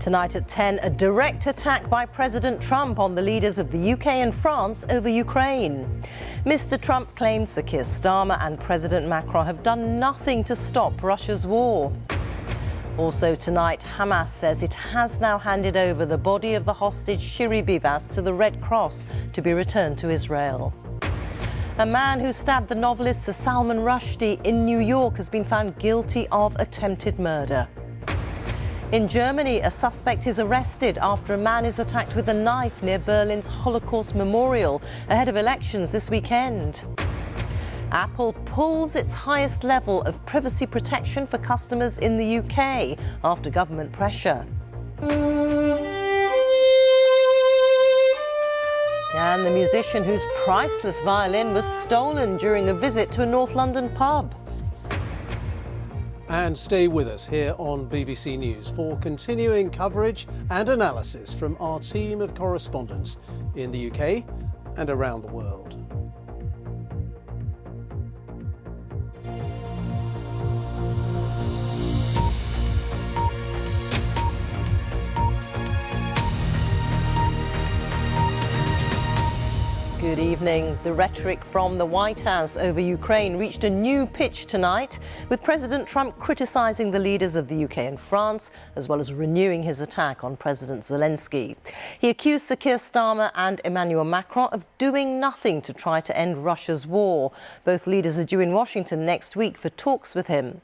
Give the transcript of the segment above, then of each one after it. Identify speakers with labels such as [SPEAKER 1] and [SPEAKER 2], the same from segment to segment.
[SPEAKER 1] Tonight at 10, a direct attack by President Trump on the leaders of the UK and France over Ukraine. Mr. Trump claimed Sir Keir Starmer and President Macron have done nothing to stop Russia's war. Also tonight, Hamas says it has now handed over the body of the hostage Shiri Bibas to the Red Cross to be returned to Israel. A man who stabbed the novelist Sir Salman Rushdie in New York has been found guilty of attempted murder. In Germany, a suspect is arrested after a man is attacked with a knife near Berlin's Holocaust Memorial ahead of elections this weekend. Apple pulls its highest level of privacy protection for customers in the UK after government pressure. And the musician whose priceless violin was stolen during a visit to a North London pub.
[SPEAKER 2] And stay with us here on BBC News for continuing coverage and analysis from our team of correspondents in the UK and around the world.
[SPEAKER 1] Good evening. The rhetoric from the White House over Ukraine reached a new pitch tonight, with President Trump criticising the leaders of the UK and France, as well as renewing his attack on President Zelensky. He accused Sir Keir Starmer and Emmanuel Macron of doing nothing to try to end Russia's war. Both leaders are due in Washington next week for talks with him.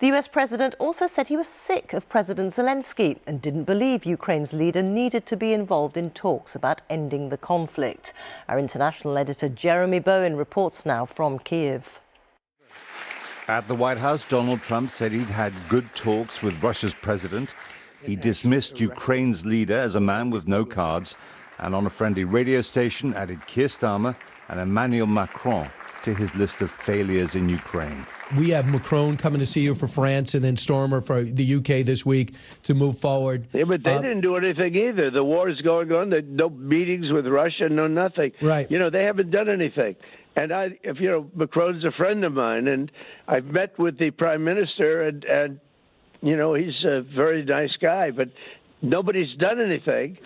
[SPEAKER 1] The US president also said he was sick of President Zelensky and didn't believe Ukraine's leader needed to be involved in talks about ending the conflict. Our international editor Jeremy Bowen reports now from Kiev.
[SPEAKER 3] At the White House, Donald Trump said he'd had good talks with Russia's president. He dismissed Ukraine's leader as a man with no cards, and on a friendly radio station added Keir Starmer and Emmanuel Macron to his list of failures in Ukraine.
[SPEAKER 4] We have Macron coming to see you for France and then Starmer for the UK this week to move forward.
[SPEAKER 5] Yeah, but they didn't do anything either. The war is going on. There's no meetings with Russia, no nothing.
[SPEAKER 4] Right.
[SPEAKER 5] You know, they haven't done anything. And Macron's a friend of mine, and I've met with the prime minister, and you know, he's a very nice guy, but nobody's done anything.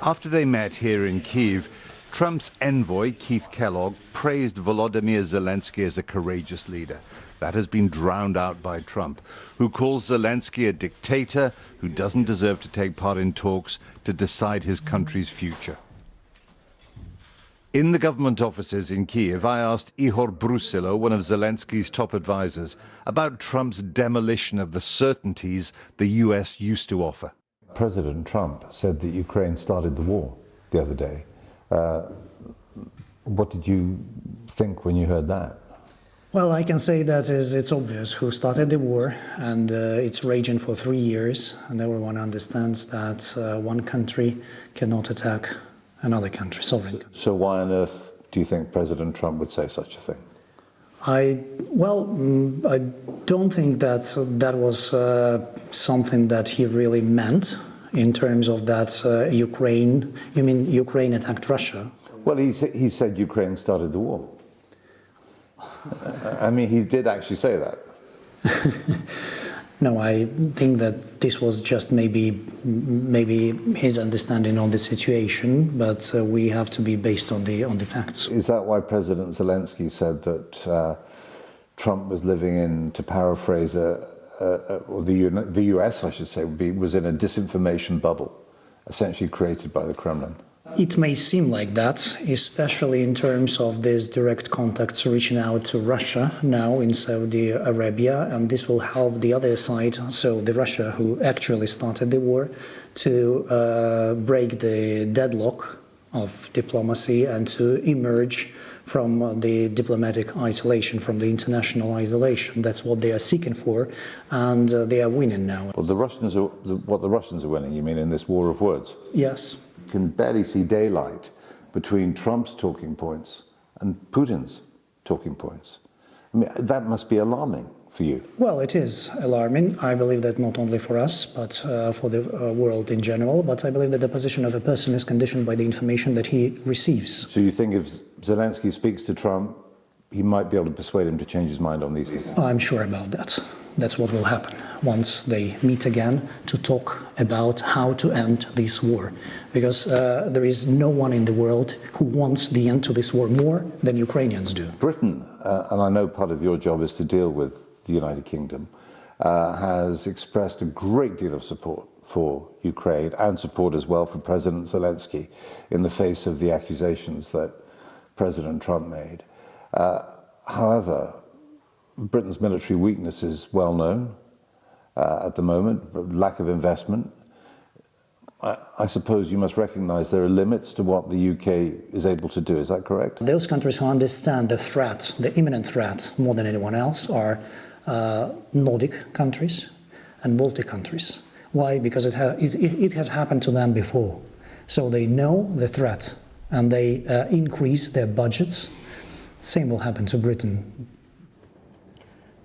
[SPEAKER 3] After they met here in Kyiv, Trump's envoy, Keith Kellogg, praised Volodymyr Zelensky as a courageous leader. That has been drowned out by Trump, who calls Zelensky a dictator who doesn't deserve to take part in talks to decide his country's future. In the government offices in Kyiv, I asked Ihor Brusilo, one of Zelensky's top advisors, about Trump's demolition of the certainties the US used to offer.
[SPEAKER 6] President Trump said that Ukraine started the war the other day. What did you think when you heard that?
[SPEAKER 7] Well, I can say that it's obvious who started the war, and it's raging for 3 years, and everyone understands that one country cannot attack another country, sovereign country.
[SPEAKER 6] So why on earth do you think President Trump would say such a thing?
[SPEAKER 7] I don't think that was something that he really meant. In terms of that Ukraine, you mean Ukraine attacked Russia?
[SPEAKER 6] Well, he said Ukraine started the war. I mean, he did actually say that.
[SPEAKER 7] No, I think that this was just maybe his understanding of the situation, but we have to be based on the facts.
[SPEAKER 6] Is that why President Zelensky said that Trump was living in, to paraphrase or the US, I should say, was in a disinformation bubble, essentially created by the Kremlin?
[SPEAKER 7] It may seem like that, especially in terms of these direct contacts reaching out to Russia now in Saudi Arabia, and this will help the other side, so the Russia who actually started the war, to break the deadlock of diplomacy and to emerge from the diplomatic isolation, from the international isolation. That's what they are seeking for, and they are winning now.
[SPEAKER 6] Well, what the Russians are winning, you mean, in this war of words?
[SPEAKER 7] Yes.
[SPEAKER 6] You can barely see daylight between Trump's talking points and Putin's talking points. I mean, that must be alarming for you.
[SPEAKER 7] Well, it is alarming. I believe that not only for us, but for the world in general. But I believe that the position of a person is conditioned by the information that he receives.
[SPEAKER 6] So you think if Zelensky speaks to Trump, he might be able to persuade him to change his mind on these things.
[SPEAKER 7] I'm sure about that. That's what will happen once they meet again to talk about how to end this war. Because there is no one in the world who wants the end to this war more than Ukrainians do.
[SPEAKER 6] Britain, and I know part of your job is to deal with the United Kingdom, has expressed a great deal of support for Ukraine and support as well for President Zelensky in the face of the accusations that President Trump made. However, Britain's military weakness is well known at the moment, lack of investment. I suppose you must recognise there are limits to what the UK is able to do, is that correct?
[SPEAKER 7] Those countries who understand the threat, the imminent threat, more than anyone else are Nordic countries and Baltic countries. Why? Because it has happened to them before. So they know the threat and they increase their budgets. Same will happen to Britain.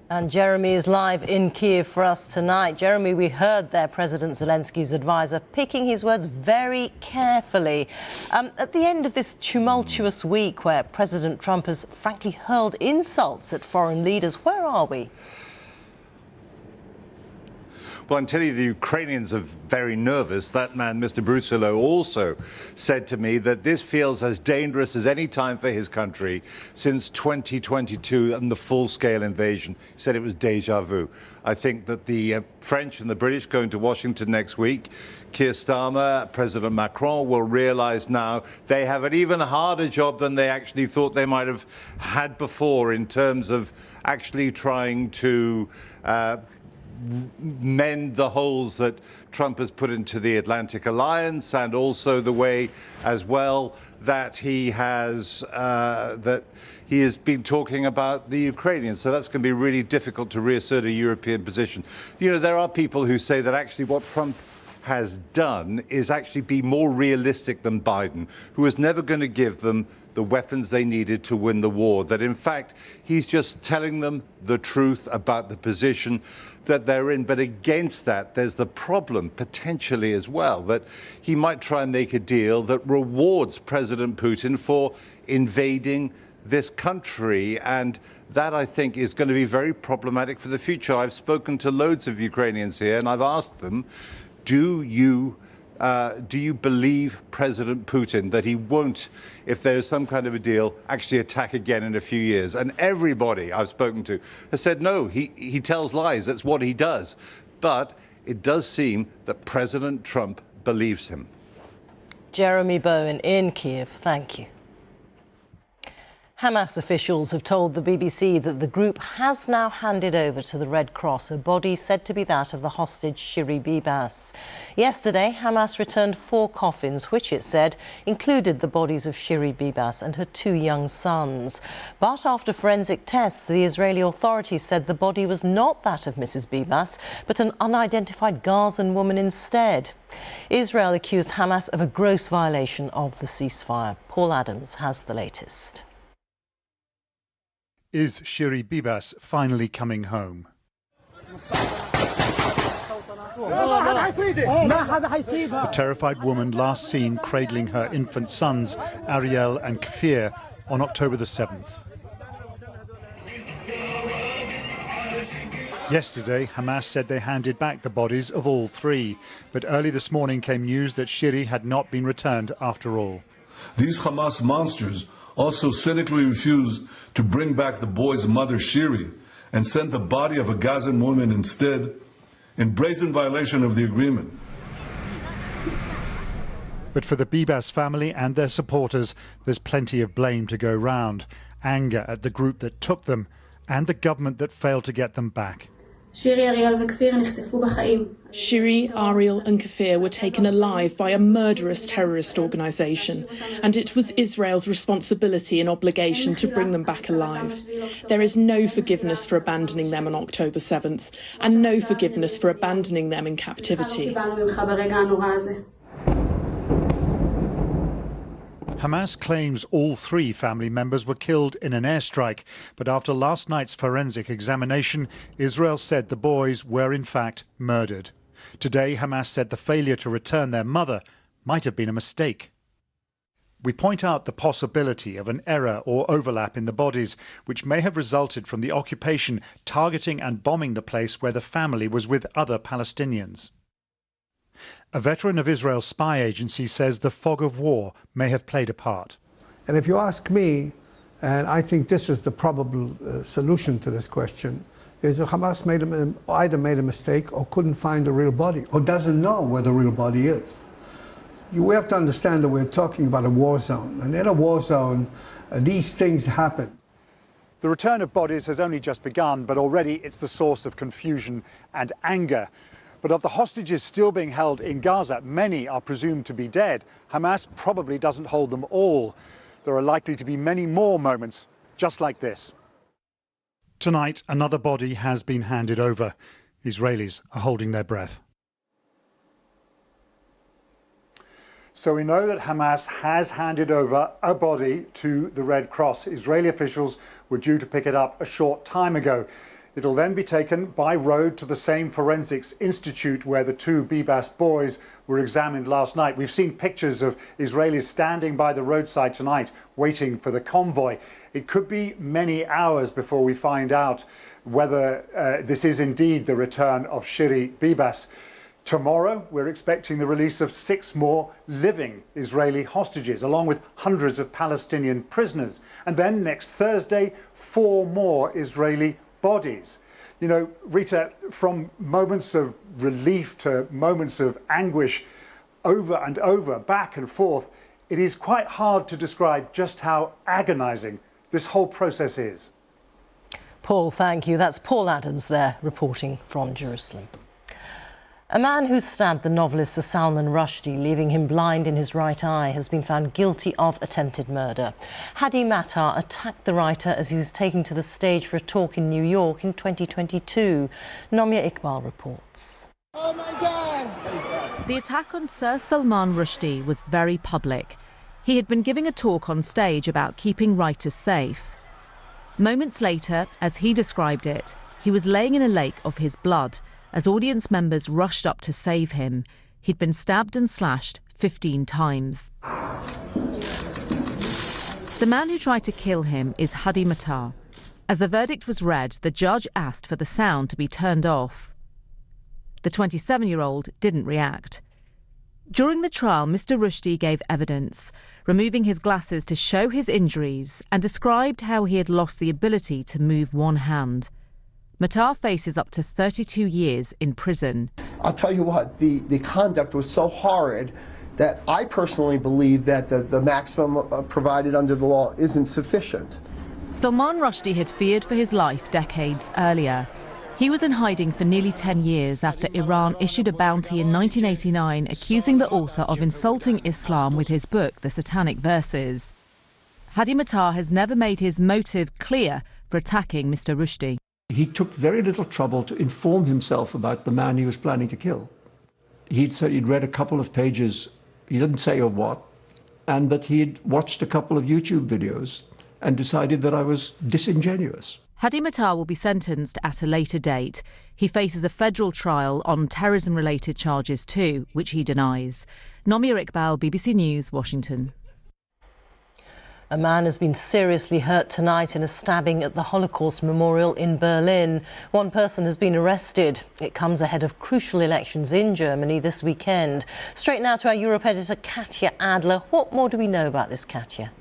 [SPEAKER 1] And Jeremy is live in Kiev for us tonight. Jeremy, we heard there President Zelensky's advisor picking his words very carefully. At the end of this tumultuous week where President Trump has frankly hurled insults at foreign leaders, where are we?
[SPEAKER 3] Well, I can tell you the Ukrainians are very nervous. That man, Mr. Brusillo, also said to me that this feels as dangerous as any time for his country since 2022 and the full-scale invasion. He said it was déjà vu. I think that the French and the British going to Washington next week, Keir Starmer, President Macron will realise now they have an even harder job than they actually thought they might have had before in terms of actually trying to mend the holes that Trump has put into the Atlantic Alliance, and also the way as well that he has been talking about the Ukrainians. So that's going to be really difficult to reassert a European position. You know, there are people who say that actually what Trump has done is actually be more realistic than Biden, who was never going to give them the weapons they needed to win the war, that in fact he's just telling them the truth about the position that they're in. But against that, there's the problem potentially as well that he might try and make a deal that rewards President Putin for invading this country, and that I think is going to be very problematic for the future. I've spoken to loads of Ukrainians here and I've asked them, do you believe President Putin that he won't, if there's some kind of a deal, actually attack again in a few years? And everybody I've spoken to has said, no, he tells lies. That's what he does. But it does seem that President Trump believes him.
[SPEAKER 1] Jeremy Bowen in Kiev, thank you. Hamas officials have told the BBC that the group has now handed over to the Red Cross a body said to be that of the hostage Shiri Bibas. Yesterday, Hamas returned 4 coffins, which it said included the bodies of Shiri Bibas and her 2 young sons. But after forensic tests, the Israeli authorities said the body was not that of Mrs. Bibas, but an unidentified Gazan woman instead. Israel accused Hamas of a gross violation of the ceasefire. Paul Adams has the latest.
[SPEAKER 8] Is Shiri Bibas finally coming home? A terrified woman last seen cradling her infant sons, Ariel and Kfir, on October the 7th. Yesterday, Hamas said they handed back the bodies of all 3, but early this morning came news that Shiri had not been returned after all.
[SPEAKER 9] These Hamas monsters also cynically refused to bring back the boy's mother, Shiri, and sent the body of a Gazan woman instead, in brazen violation of the agreement.
[SPEAKER 8] But for the Bibas family and their supporters, there's plenty of blame to go round. Anger at the group that took them and the government that failed to get them back.
[SPEAKER 10] Shiri, Ariel and Kfir were taken alive by a murderous terrorist organisation, and it was Israel's responsibility and obligation to bring them back alive. There is no forgiveness for abandoning them on October 7th, and no forgiveness for abandoning them in captivity.
[SPEAKER 8] Hamas claims all 3 family members were killed in an airstrike, but after last night's forensic examination, Israel said the boys were in fact murdered. Today, Hamas said the failure to return their mother might have been a mistake. We point out the possibility of an error or overlap in the bodies, which may have resulted from the occupation targeting and bombing the place where the family was with other Palestinians. A veteran of Israel's spy agency says the fog of war may have played a part.
[SPEAKER 11] And if you ask me, and I think this is the probable solution to this question, is that Hamas either made a mistake or couldn't find the real body, or doesn't know where the real body is. We have to understand that we're talking about a war zone, and in a war zone, these things happen.
[SPEAKER 8] The return of bodies has only just begun, but already it's the source of confusion and anger. But of the hostages still being held in Gaza, many are presumed to be dead. Hamas probably doesn't hold them all. There are likely to be many more moments just like this. Tonight, another body has been handed over. Israelis are holding their breath. So we know that Hamas has handed over a body to the Red Cross. Israeli officials were due to pick it up a short time ago. It'll then be taken by road to the same forensics institute where the two Bibas boys were examined last night. We've seen pictures of Israelis standing by the roadside tonight, waiting for the convoy. It could be many hours before we find out whether this is indeed the return of Shiri Bibas. Tomorrow, we're expecting the release of 6 more living Israeli hostages, along with hundreds of Palestinian prisoners. And then next Thursday, 4 more Israeli bodies. You know, Rita, from moments of relief to moments of anguish, over and over, back and forth, it is quite hard to describe just how agonizing this whole process is.
[SPEAKER 1] Paul, thank you. That's Paul Adams there reporting from Jerusalem. A man who stabbed the novelist Sir Salman Rushdie, leaving him blind in his right eye, has been found guilty of attempted murder. Hadi Matar attacked the writer as he was taken to the stage for a talk in New York in 2022. Nomia Iqbal reports.
[SPEAKER 12] Oh my God! The attack on Sir Salman Rushdie was very public. He had been giving a talk on stage about keeping writers safe. Moments later, as he described it, he was laying in a lake of his blood as audience members rushed up to save him. He'd been stabbed and slashed 15 times. The man who tried to kill him is Hadi Matar. As the verdict was read, the judge asked for the sound to be turned off. The 27-year-old didn't react. During the trial, Mr. Rushdie gave evidence, removing his glasses to show his injuries, and described how he had lost the ability to move one hand. Matar faces up to 32 years in prison.
[SPEAKER 13] I'll tell you what, the conduct was so horrid that I personally believe that the maximum provided under the law isn't sufficient.
[SPEAKER 12] Salman Rushdie had feared for his life decades earlier. He was in hiding for nearly 10 years after Iran issued a bounty in 1989 accusing the author of insulting Islam with his book, The Satanic Verses. Hadi Matar has never made his motive clear for attacking Mr. Rushdie.
[SPEAKER 11] He took very little trouble to inform himself about the man he was planning to kill. He'd said he'd read a couple of pages, he didn't say of what, and that he'd watched a couple of YouTube videos and decided that I was disingenuous.
[SPEAKER 12] Hadi Matar will be sentenced at a later date. He faces a federal trial on terrorism-related charges too, which he denies. Nomia Iqbal, BBC News, Washington.
[SPEAKER 1] A man has been seriously hurt tonight in a stabbing at the Holocaust Memorial in Berlin. One person has been arrested. It comes ahead of crucial elections in Germany this weekend. Straight now to our Europe editor, Katya Adler. What more do we know about this, Katya?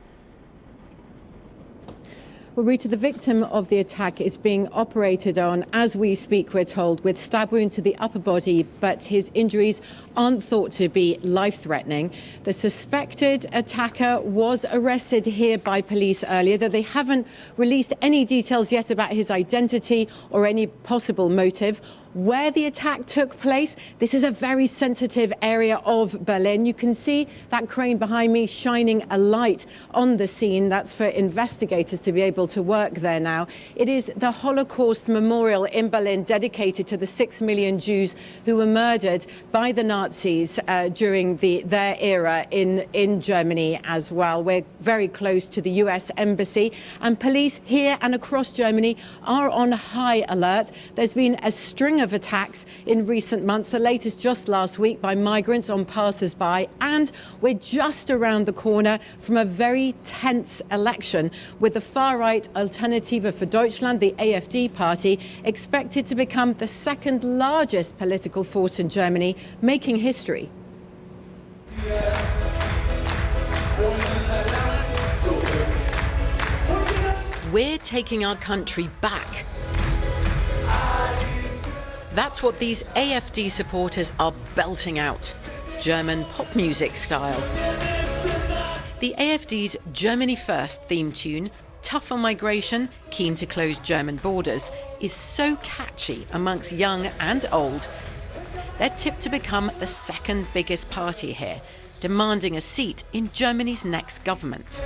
[SPEAKER 14] Well, Rita, the victim of the attack is being operated on as we speak, we're told, with stab wounds to the upper body, but his injuries aren't thought to be life-threatening. The suspected attacker was arrested here by police earlier, though they haven't released any details yet about his identity or any possible motive. Where the attack took place, this is a very sensitive area of Berlin. You can see that crane behind me shining a light on the scene. That's for investigators to be able to work there now. It is the Holocaust Memorial in Berlin, dedicated to the 6 million Jews who were murdered by the Nazis during their era in Germany as well. We're very close to the US Embassy, and police here and across Germany are on high alert. There's been a string of of attacks in recent months, the latest just last week by migrants on passers-by, and we're just around the corner from a very tense election with the far-right Alternative für Deutschland, the AfD party, expected to become the second largest political force in Germany, making history.
[SPEAKER 15] We're taking our country back. That's what these AfD supporters are belting out, German pop music style. The AfD's Germany First theme tune, tough on migration, keen to close German borders, is so catchy amongst young and old. They're tipped to become the second biggest party here, demanding a seat in Germany's next government.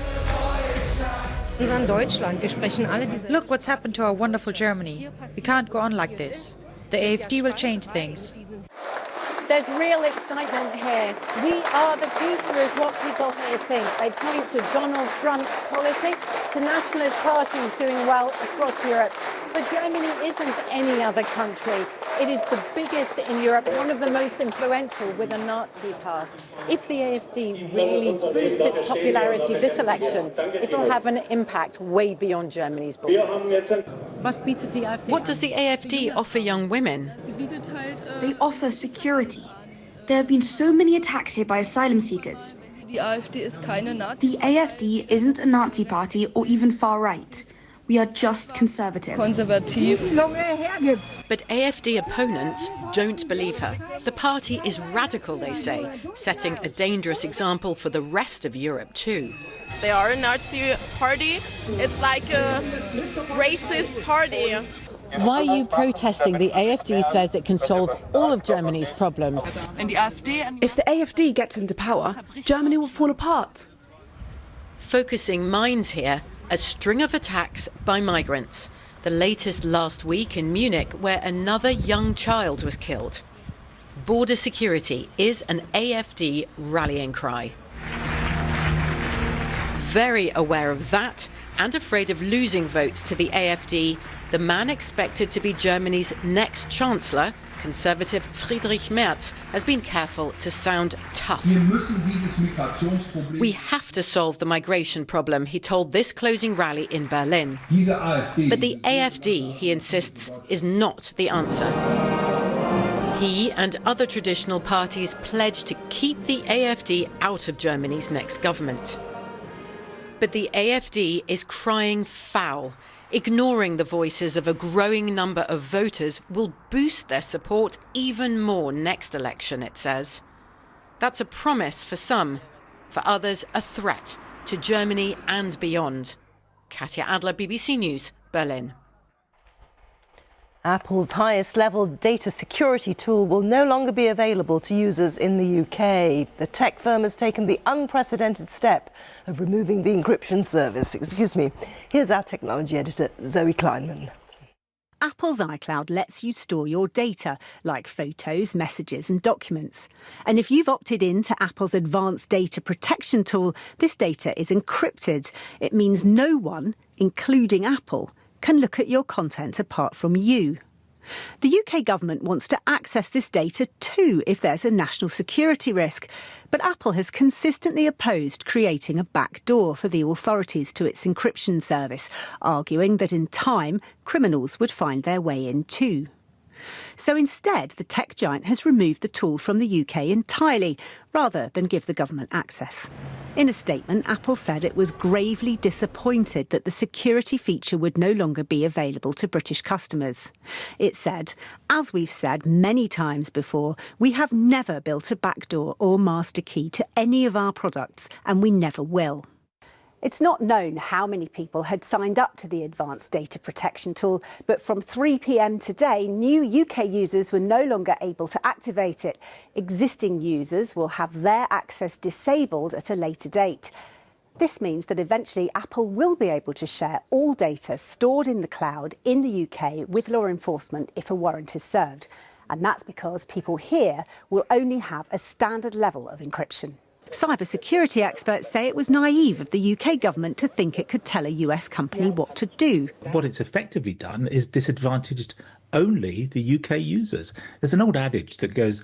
[SPEAKER 16] Look what's happened to our wonderful Germany. We can't go on like this. The AfD will change things.
[SPEAKER 14] There's real excitement here. We are the people is what people here think. They point to Donald Trump's politics, to nationalist parties doing well across Europe. But Germany isn't any other country. It is the biggest in Europe, one of the most influential with a Nazi past. If the AfD really boosts its popularity this election, it'll have an impact way beyond Germany's borders.
[SPEAKER 15] What does the AfD offer young women?
[SPEAKER 17] They offer security. There have been so many attacks here by asylum seekers. The AfD isn't a Nazi party or even far-right. We are just conservative.
[SPEAKER 15] But AfD opponents don't believe her. The party is radical, they say, setting a dangerous example for the rest of Europe too.
[SPEAKER 18] They are a Nazi party. It's like a racist party.
[SPEAKER 14] Why are you protesting? The AfD says it can solve all of Germany's problems.
[SPEAKER 19] If the AfD gets into power, Germany will fall apart.
[SPEAKER 15] Focusing minds here, a string of attacks by migrants. The latest last week in Munich, where another young child was killed. Border security is an AfD rallying cry. Very aware of that and afraid of losing votes to the AfD, the man expected to be Germany's next chancellor, Conservative Friedrich Merz, has been careful to sound tough. We have to solve the migration problem, he told this closing rally in Berlin. But the AfD, he insists, is not the answer. He and other traditional parties pledge to keep the AfD out of Germany's next government. But the AfD is crying foul. Ignoring the voices of a growing number of voters will boost their support even more next election, it says. That's a promise for some, for others a threat to Germany and beyond. Katja Adler, BBC News, Berlin.
[SPEAKER 1] Apple's highest level data security tool will no longer be available to users in the UK. The tech firm has taken the unprecedented step of removing the encryption service. Here's our technology editor, Zoe Kleinman.
[SPEAKER 20] Apple's iCloud lets you store your data, like photos, messages and documents. And if you've opted in to Apple's advanced data protection tool, this data is encrypted. It means no one, including Apple, can look at your content apart from you. The UK government wants to access this data too if there's a national security risk, but Apple has consistently opposed creating a backdoor for the authorities to its encryption service, arguing that in time criminals would find their way in too. So instead, the tech giant has removed the tool from the UK entirely, rather than give the government access. In a statement, Apple said it was gravely disappointed that the security feature would no longer be available to British customers. It said, as we've said many times before, we have never built a backdoor or master key to any of our products, and we never will. It's not known how many people had signed up to the advanced data protection tool, but from 3 p.m. today, new UK users were no longer able to activate it. Existing users will have their access disabled at a later date. This means that eventually Apple will be able to share all data stored in the cloud in the UK with law enforcement if a warrant is served. And that's because people here will only have a standard level of encryption. Cybersecurity experts say it was naive of the UK government to think it could tell a US company what to do.
[SPEAKER 21] What it's effectively done is disadvantaged only the UK users. There's an old adage that goes,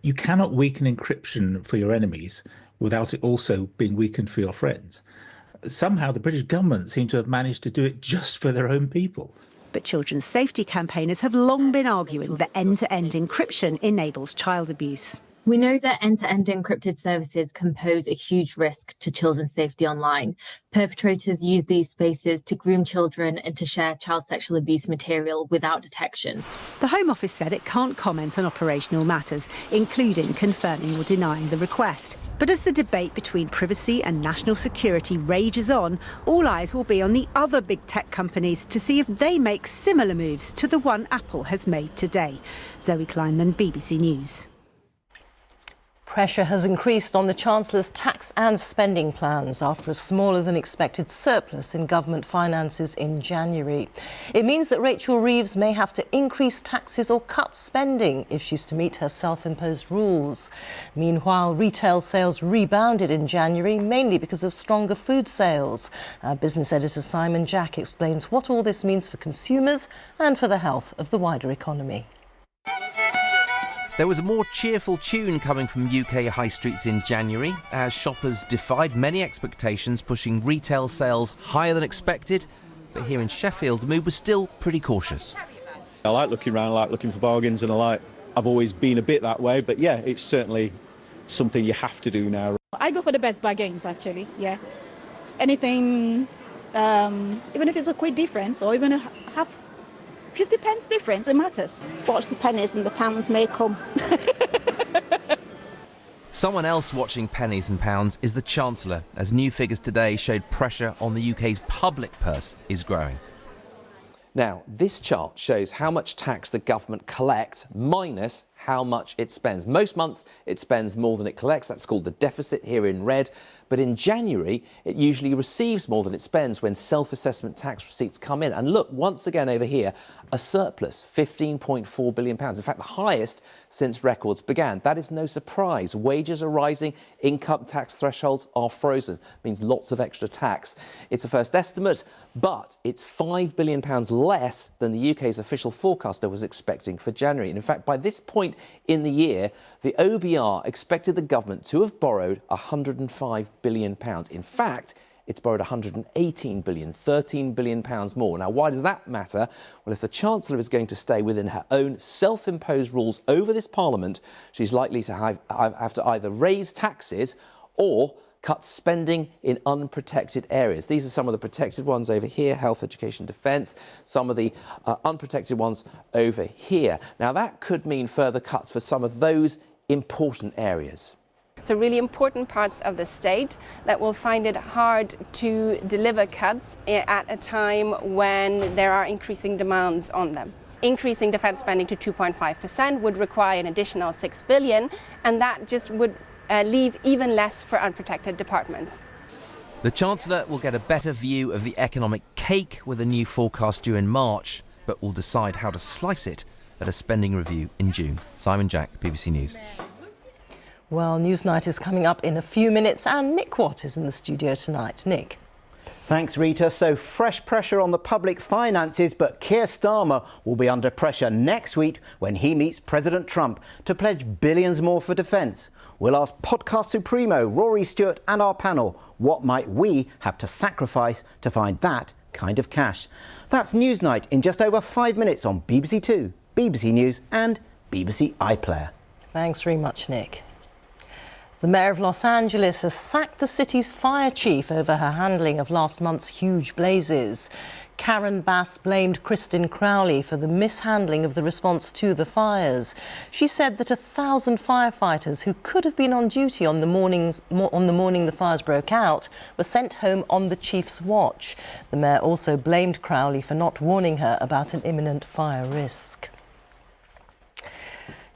[SPEAKER 21] you cannot weaken encryption for your enemies without it also being weakened for your friends. Somehow the British government seem to have managed to do it just for their own people.
[SPEAKER 20] But children's safety campaigners have long been arguing that end-to-end encryption enables child abuse.
[SPEAKER 22] We know that end-to-end encrypted services can pose a huge risk to children's safety online. Perpetrators use these spaces to groom children and to share child sexual abuse material without detection.
[SPEAKER 20] The Home Office said it can't comment on operational matters, including confirming or denying the request. But as the debate between privacy and national security rages on, all eyes will be on the other big tech companies to see if they make similar moves to the one Apple has made today. Zoe Kleinman, BBC News.
[SPEAKER 1] Pressure has increased on the Chancellor's tax and spending plans after a smaller than expected surplus in government finances in January. It means that Rachel Reeves may have to increase taxes or cut spending if she's to meet her self-imposed rules. Meanwhile, retail sales rebounded in January, mainly because of stronger food sales. Our business editor Simon Jack explains what all this means for consumers and for the health of the wider economy.
[SPEAKER 23] There was a more cheerful tune coming from UK high streets in January as shoppers defied many expectations, pushing retail sales higher than expected. But here in Sheffield, the mood was still pretty cautious.
[SPEAKER 24] I like looking around, I like looking for bargains, and I've always been a bit that way. But yeah, it's certainly something you have to do now.
[SPEAKER 25] I go for the best bargains, actually, yeah. Anything, even if it's a quid difference or even a half 50 pence difference, it matters.
[SPEAKER 26] Watch the pennies and the pounds may come.
[SPEAKER 23] Someone else watching pennies and pounds is the Chancellor, as new figures today showed pressure on the UK's public purse is growing.
[SPEAKER 27] Now, this chart shows how much tax the government collects minus how much it spends. Most months it spends more than it collects. That's called the deficit, here in red. But in January, it usually receives more than it spends when self-assessment tax receipts come in. And look, once again over here, a surplus, £15.4 billion. In fact, the highest since records began. That is no surprise. Wages are rising, income tax thresholds are frozen. Means lots of extra tax. It's a first estimate, but it's £5 billion less than the UK's official forecaster was expecting for January. And in fact, by this point in the year, the OBR expected the government to have borrowed £105 billion. In fact, it's borrowed 118 billion, 13 billion pounds more. Now, why does that matter? Well, if the Chancellor is going to stay within her own self-imposed rules over this Parliament, she's likely to have to either raise taxes or cut spending in unprotected areas. These are some of the protected ones over here, health, education, defence, some of the unprotected ones over here. Now, that could mean further cuts for some of those important areas.
[SPEAKER 28] So really important parts of the state that will find it hard to deliver cuts at a time when there are increasing demands on them. Increasing defence spending to 2.5% would require an additional 6 billion, and that just would leave even less for unprotected departments.
[SPEAKER 23] The Chancellor will get a better view of the economic cake with a new forecast due in March, but will decide how to slice it at a spending review in June. Simon Jack, BBC News.
[SPEAKER 1] Well, Newsnight is coming up in a few minutes, and Nick Watt is in the studio tonight. Nick.
[SPEAKER 29] Thanks, Rita. So fresh pressure on the public finances, but Keir Starmer will be under pressure next week when he meets President Trump to pledge billions more for defence. We'll ask podcast supremo Rory Stewart and our panel, what might we have to sacrifice to find that kind of cash? That's Newsnight in just over 5 minutes on BBC Two, BBC News and BBC iPlayer.
[SPEAKER 1] Thanks very much, Nick. The Mayor of Los Angeles has sacked the city's fire chief over her handling of last month's huge blazes. Karen Bass blamed Kristen Crowley for the mishandling of the response to the fires. She said that 1,000 firefighters who could have been on duty on the morning the fires broke out were sent home on the chief's watch. The mayor also blamed Crowley for not warning her about an imminent fire risk.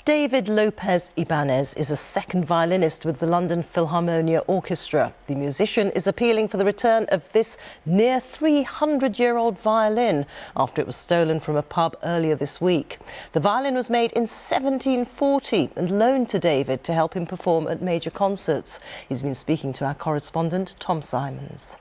[SPEAKER 1] David Lopez Ibanez is a second violinist with the London Philharmonia Orchestra. The musician is appealing for the return of this near 300-year-old violin after it was stolen from a pub earlier this week. The violin was made in 1740 and loaned to David to help him perform at major concerts. He's been speaking to our correspondent, Tom Simons.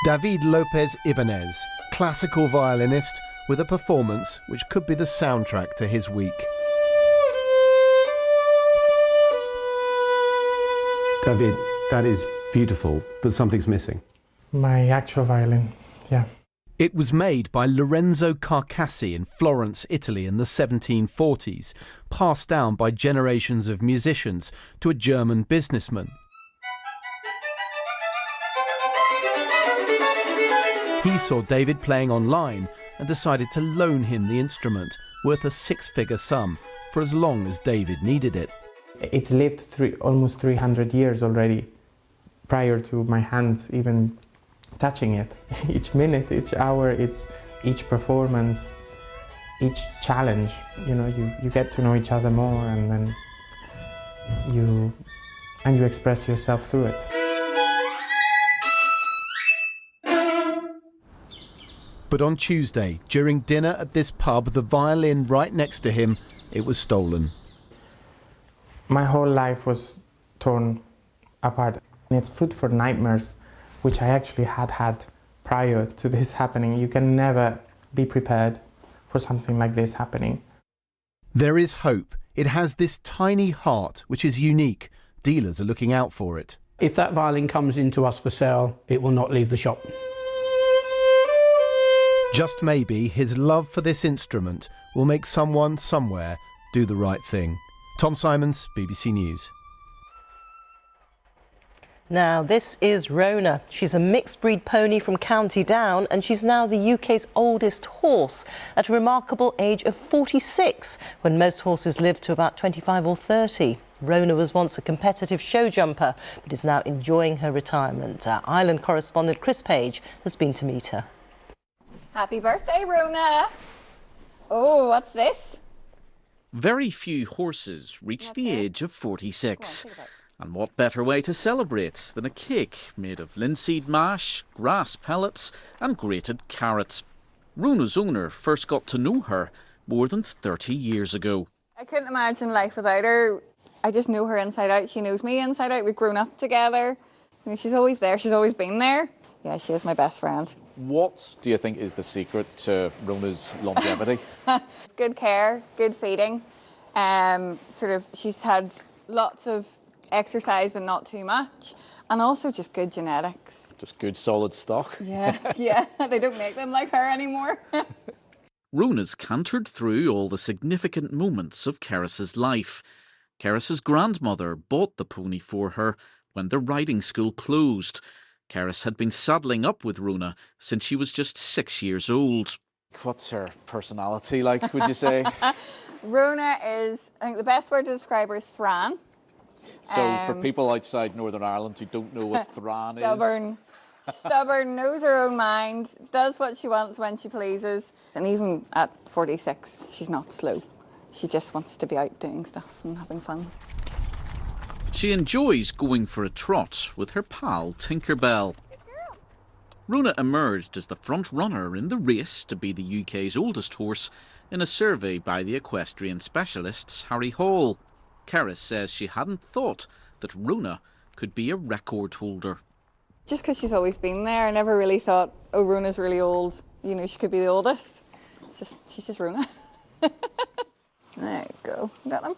[SPEAKER 2] David Lopez Ibanez, classical violinist with a performance which could be the soundtrack to his week.
[SPEAKER 3] David, that is beautiful, but something's missing.
[SPEAKER 4] My actual violin, yeah.
[SPEAKER 2] It was made by Lorenzo Carcassi in Florence, Italy in the 1740s, passed down by generations of musicians to a German businessman. He saw David playing online and decided to loan him the instrument, worth a six-figure sum, for as long as David needed it.
[SPEAKER 4] It's lived almost 300 years already, prior to my hands even touching it. Each minute, each hour, each performance, each challenge, you get to know each other more, and then you express yourself through it.
[SPEAKER 2] But on Tuesday, during dinner at this pub, the violin right next to him, it was stolen.
[SPEAKER 4] My whole life was torn apart. It's food for nightmares, which I actually had prior to this happening. You can never be prepared for something like this happening.
[SPEAKER 2] There is hope. It has this tiny heart, which is unique. Dealers are looking out for it.
[SPEAKER 5] If that violin comes into us for sale, it will not leave the shop.
[SPEAKER 2] Just maybe his love for this instrument will make someone somewhere do the right thing. Tom Simons, BBC News.
[SPEAKER 1] Now, this is Rona. She's a mixed-breed pony from County Down, and she's now the UK's oldest horse at a remarkable age of 46, when most horses live to about 25 or 30. Rona was once a competitive show jumper, but is now enjoying her retirement. Our Ireland correspondent Chris Page has been to meet her.
[SPEAKER 6] Happy birthday, Rona! Oh, what's this?
[SPEAKER 7] Very few horses reach the age of 46. And what better way to celebrate than a cake made of linseed mash, grass pellets and grated carrot. Rona's owner first got to know her more than 30 years ago.
[SPEAKER 6] I couldn't imagine life without her. I just know her inside out. She knows me inside out. We've grown up together. She's always there. She's always been there. Yeah, she is my best friend.
[SPEAKER 24] What do you think is the secret to Rona's longevity?
[SPEAKER 6] Good care, good feeding. She's had lots of exercise, but not too much. And also just good genetics.
[SPEAKER 24] Just good solid stock.
[SPEAKER 6] Yeah, yeah. They don't make them like her anymore.
[SPEAKER 7] Rona's cantered through all the significant moments of Keris's life. Keris's grandmother bought the pony for her when the riding school closed. Keris had been saddling up with Rona since she was just 6 years old.
[SPEAKER 24] What's her personality like, would you say?
[SPEAKER 6] Rona is, I think the best word to describe her is thran.
[SPEAKER 24] So for people outside Northern Ireland who don't know what thran is...
[SPEAKER 6] Stubborn, knows her own mind, does what she wants when she pleases. And even at 46, she's not slow. She just wants to be out doing stuff and having fun.
[SPEAKER 7] She enjoys going for a trot with her pal Tinkerbell. Rona emerged as the front runner in the race to be the UK's oldest horse in a survey by the equestrian specialists Harry Hall. Keris says she hadn't thought that Rona could be a record holder.
[SPEAKER 6] Just because she's always been there, I never really thought, oh, Rona's really old. She could be the oldest. She's just Rona. There you go. Got them.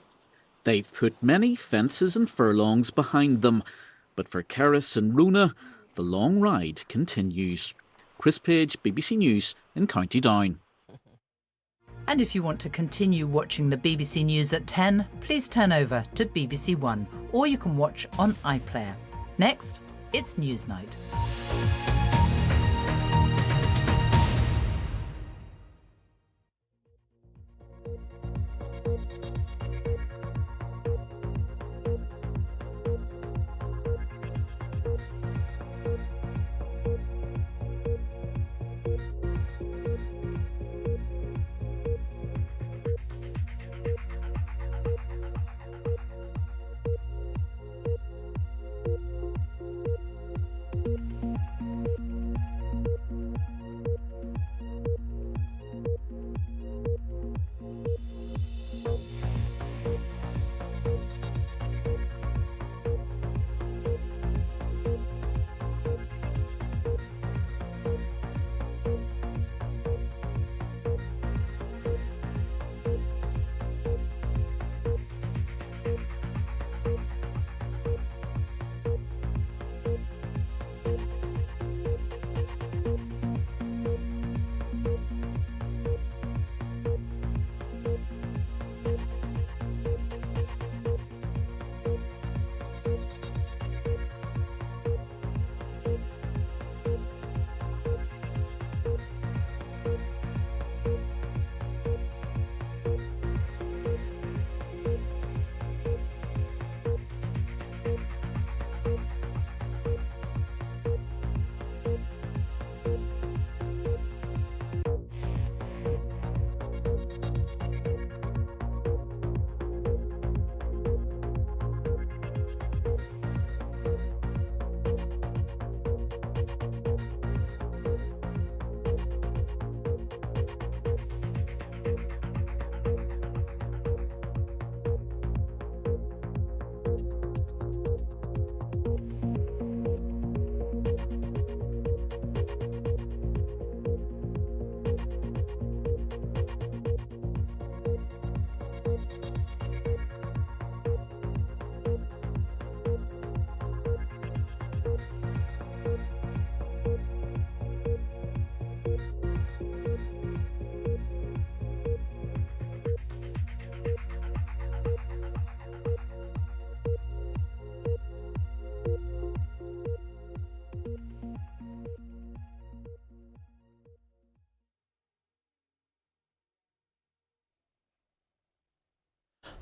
[SPEAKER 7] They've put many fences and furlongs behind them, but for Keris and Rona, the long ride continues. Chris Page, BBC News in County Down.
[SPEAKER 8] And if you want to continue watching the BBC News at 10, please turn over to BBC One, or you can watch on iPlayer. Next, it's Newsnight.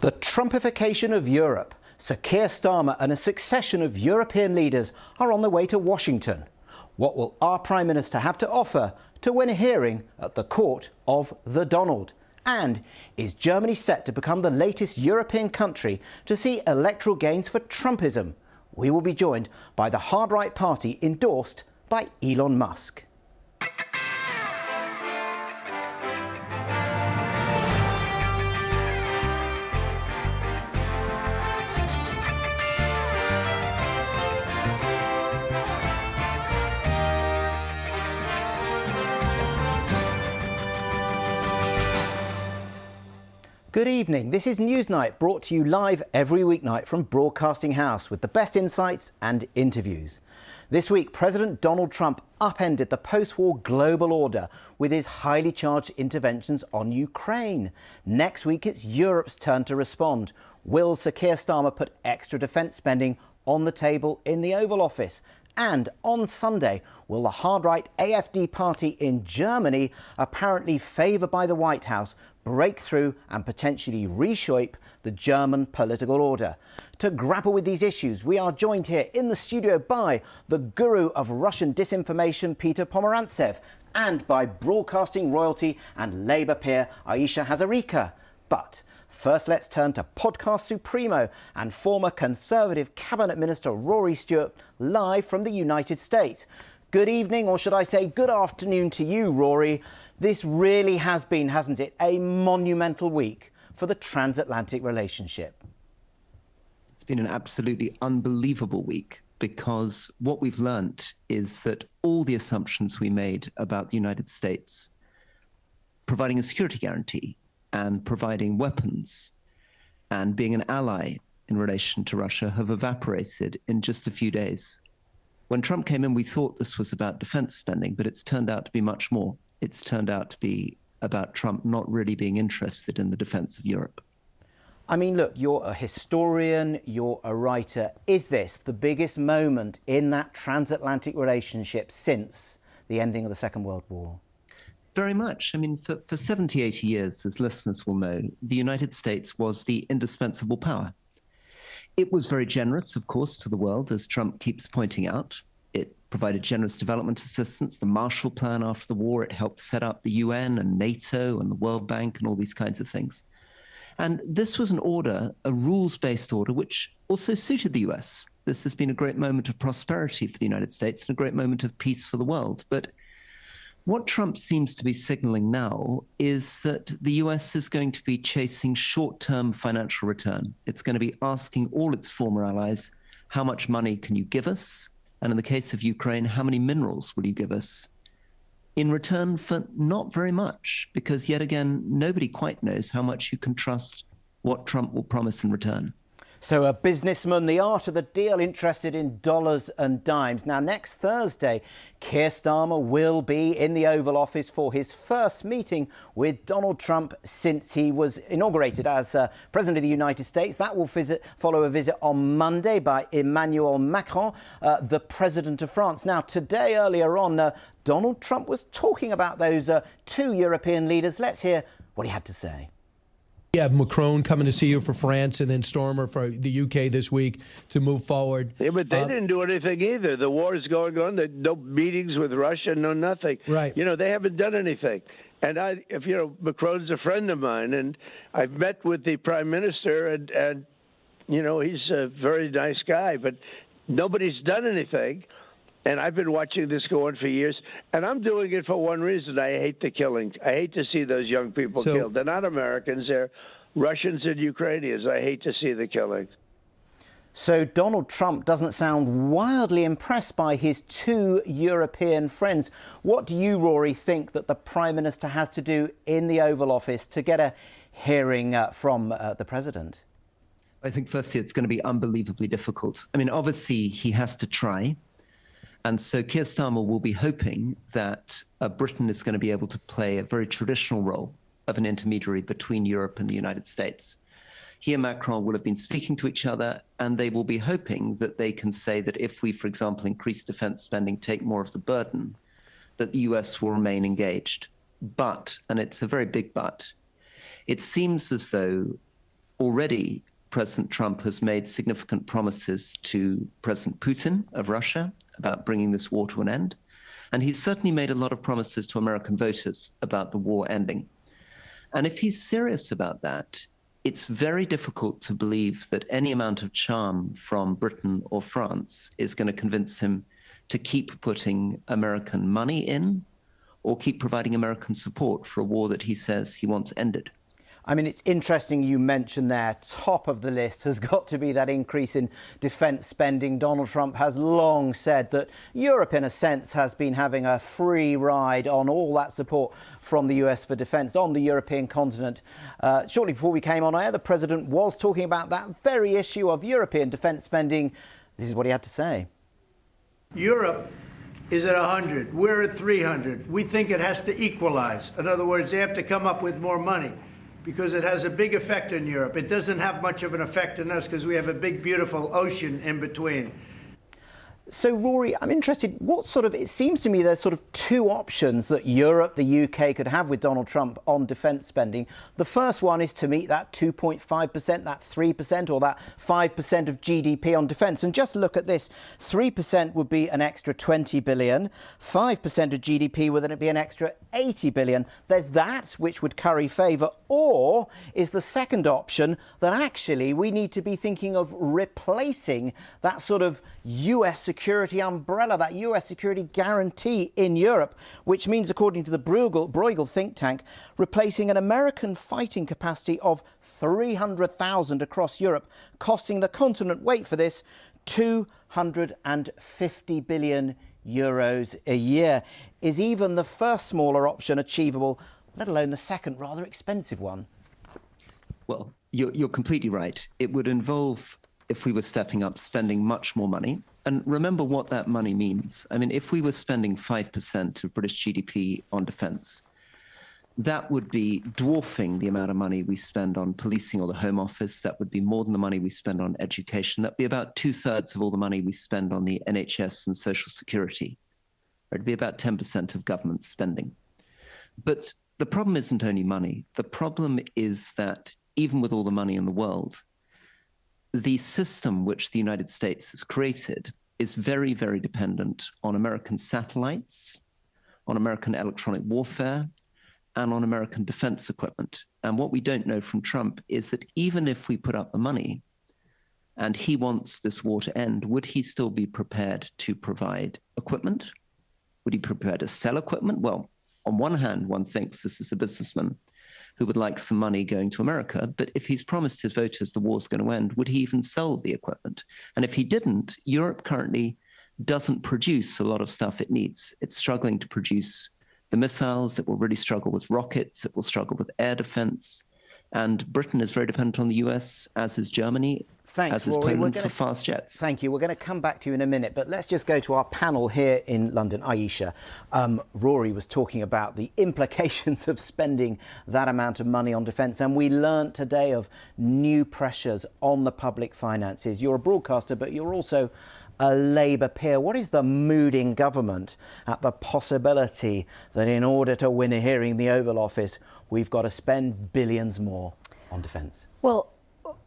[SPEAKER 29] The Trumpification of Europe. Sir Keir Starmer and a succession of European leaders are on their way to Washington. What will our Prime Minister have to offer to win a hearing at the court of the Donald? And is Germany set to become the latest European country to see electoral gains for Trumpism? We will be joined by the hard-right party endorsed by Elon Musk. Good evening. This is Newsnight, brought to you live every weeknight from Broadcasting House with the best insights and interviews. This week, President Donald Trump upended the post-war global order with his highly charged interventions on Ukraine. Next week, it's Europe's turn to respond. Will Sir Keir Starmer put extra defence spending on the table in the Oval Office? And on Sunday, will the hard-right AfD party in Germany, apparently favoured by the White House, break through and potentially reshape the German political order? To grapple with these issues, we are joined here in the studio by the guru of Russian disinformation, Peter Pomerantsev, and by broadcasting royalty and Labour peer Aisha Hazarika. But first, let's turn to podcast supremo and former Conservative Cabinet Minister Rory Stewart, live from the United States. Good evening, or should I say good afternoon to you, Rory. This really has been, hasn't it, a monumental week for the transatlantic relationship.
[SPEAKER 9] It's been an absolutely unbelievable week, because what we've learnt is that all the assumptions we made about the United States providing a security guarantee and providing weapons and being an ally in relation to Russia have evaporated in just a few days. When Trump came in, we thought this was about defense spending, but it's turned out to be much more. It's turned out to be about Trump not really being interested in the defense of Europe.
[SPEAKER 29] I mean, look, you're a historian, you're a writer. Is this the biggest moment in that transatlantic relationship since the ending of the Second World War?
[SPEAKER 9] Very much. I mean, for 70, 80 years, as listeners will know, the United States was the indispensable power. It was very generous, of course, to the world, as Trump keeps pointing out. It provided generous development assistance, the Marshall Plan after the war. It helped set up the UN and NATO and the World Bank and all these kinds of things. And this was an order, a rules-based order, which also suited the US. This has been a great moment of prosperity for the United States and a great moment of peace for the world. But what Trump seems to be signaling now is that the US is going to be chasing short-term financial return. It's going to be asking all its former allies, how much money can you give us? And in the case of Ukraine, how many minerals will you give us? In return for not very much, because yet again, nobody quite knows how much you can trust what Trump will promise in return.
[SPEAKER 29] So a businessman, the art of the deal, interested in dollars and dimes. Now, next Thursday, Keir Starmer will be in the Oval Office for his first meeting with Donald Trump since he was inaugurated as President of the United States. That will follow a visit on Monday by Emmanuel Macron, the President of France. Now, today, earlier on, Donald Trump was talking about those two European leaders. Let's hear what he had to say.
[SPEAKER 10] You have Macron coming to see you for France and then Stormer for the UK this week to move forward.
[SPEAKER 11] Yeah, but they didn't do anything either. The war is going on. There no meetings with Russia, no nothing.
[SPEAKER 10] Right.
[SPEAKER 11] You know, they haven't done anything. And Macron's a friend of mine, and I've met with the Prime Minister, and he's a very nice guy, but nobody's done anything. And I've been watching this go on for years, and I'm doing it for one reason. I hate the killing. I hate to see those young people killed. They're not Americans. They're Russians and Ukrainians. I hate to see the killing.
[SPEAKER 29] So Donald Trump doesn't sound wildly impressed by his two European friends. What do you, Rory, think that the Prime Minister has to do in the Oval Office to get a hearing from the President?
[SPEAKER 9] I think, firstly, it's going to be unbelievably difficult. I mean, obviously, he has to try. And so Keir Starmer will be hoping that Britain is going to be able to play a very traditional role of an intermediary between Europe and the United States. He and Macron will have been speaking to each other, and they will be hoping that they can say that if we, for example, increase defense spending, take more of the burden, that the US will remain engaged. But, and it's a very big but, it seems as though already President Trump has made significant promises to President Putin of Russia about bringing this war to an end. And he's certainly made a lot of promises to American voters about the war ending. And if he's serious about that, it's very difficult to believe that any amount of charm from Britain or France is going to convince him to keep putting American money in or keep providing American support for a war that he says he wants ended.
[SPEAKER 29] I mean, it's interesting you mentioned there, top of the list has got to be that increase in defence spending. Donald Trump has long said that Europe, in a sense, has been having a free ride on all that support from the US for defence on the European continent. Shortly before we came on air, the President was talking about that very issue of European defence spending. This is what he had to say.
[SPEAKER 12] Europe is at 100. We're at 300. We think it has to equalise. In other words, they have to come up with more money, because it has a big effect in Europe. It doesn't have much of an effect on us because we have a big, beautiful ocean in between.
[SPEAKER 29] So, Rory, I'm interested, it seems to me there's sort of two options that Europe, the UK could have with Donald Trump on defence spending. The first one is to meet that 2.5%, that 3% or that 5% of GDP on defence. And just look at this, 3% would be an extra 20 billion, 5% of GDP would then be an extra 80 billion. There's that, which would carry favour. Or is the second option that actually we need to be thinking of replacing that sort of US security umbrella, that US security guarantee in Europe, which means, according to the Bruegel think tank, replacing an American fighting capacity of 300,000 across Europe, costing the continent, wait for this, 250 billion euros a year. Is even the first smaller option achievable, let alone the second rather expensive one?
[SPEAKER 9] Well, you're completely right. It would involve, if we were stepping up, spending much more money. And remember what that money means. I mean, if we were spending 5% of British GDP on defence, that would be dwarfing the amount of money we spend on policing or the Home Office. That would be more than the money we spend on education. That'd be about 2/3 of all the money we spend on the NHS and Social Security. It'd be about 10% of government spending. But the problem isn't only money. The problem is that even with all the money in the world, the system which the United States has created is very, very dependent on American satellites, on American electronic warfare, and on American defense equipment. And what we don't know from Trump is that even if we put up the money and he wants this war to end, would he still be prepared to provide equipment? Would he be prepared to sell equipment? Well, on one hand, one thinks this is a businessman who would like some money going to America. But if he's promised his voters the war's going to end, would he even sell the equipment? And if he didn't, Europe currently doesn't produce a lot of stuff it needs. It's struggling to produce the missiles. It will really struggle with rockets. It will struggle with air defense. And Britain is very dependent on the US, as is Germany,
[SPEAKER 29] Thanks,
[SPEAKER 9] as is
[SPEAKER 29] Rory.
[SPEAKER 9] Poland for fast jets.
[SPEAKER 29] Thank you. We're going to come back to you in a minute, but let's just go to our panel here in London. Aisha, Rory was talking about the implications of spending that amount of money on defence, and we learnt today of new pressures on the public finances. You're a broadcaster, but you're also a Labour peer. What is the mood in government at the possibility that in order to win a hearing in the Oval Office, we've got to spend billions more on defence?
[SPEAKER 13] Well,